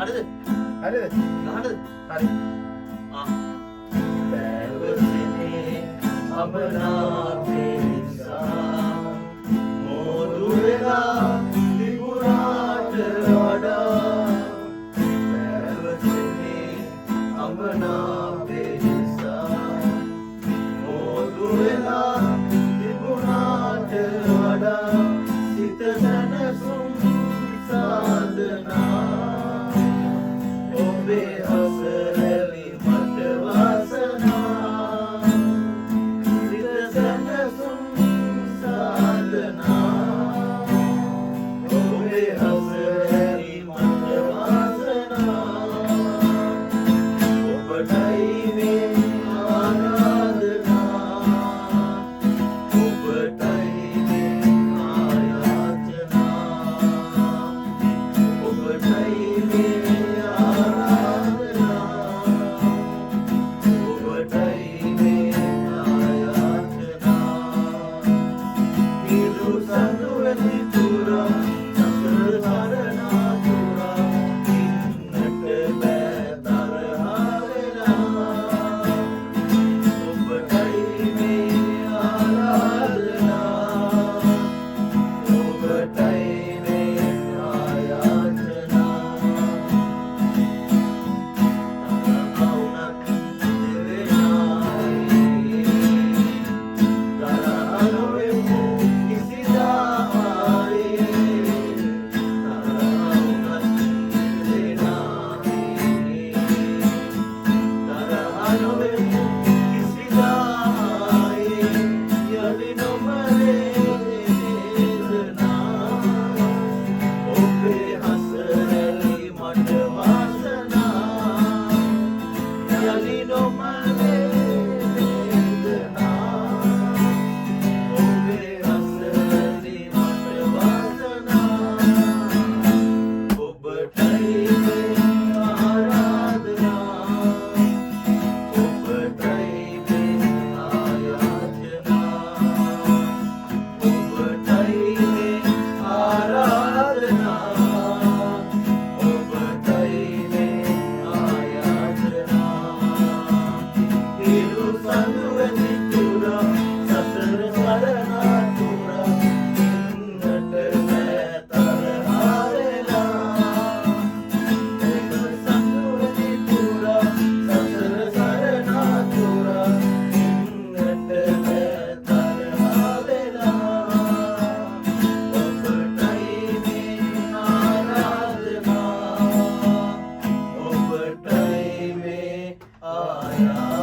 හරිද? හරිද? ගහන්නද? හරි. බැවසිනේ අමනාපේ නිසා මෝදු වෙලා තිබුණාට වඩා බැවසිනේ අමනාපේ නිසා මෝදු වෙලා තිබුණාට වඩා සිත සැනසුම් සාදනා ඔබේ හසරැලි මට වාසනා සිත සැනසුම් සාදනා ඔබේ හසරැලි මට වාසනා ඔබටයි මේ ආරාධනා ඔබටයි මේ ආයාචනා ඔබටයි මේ Yeah.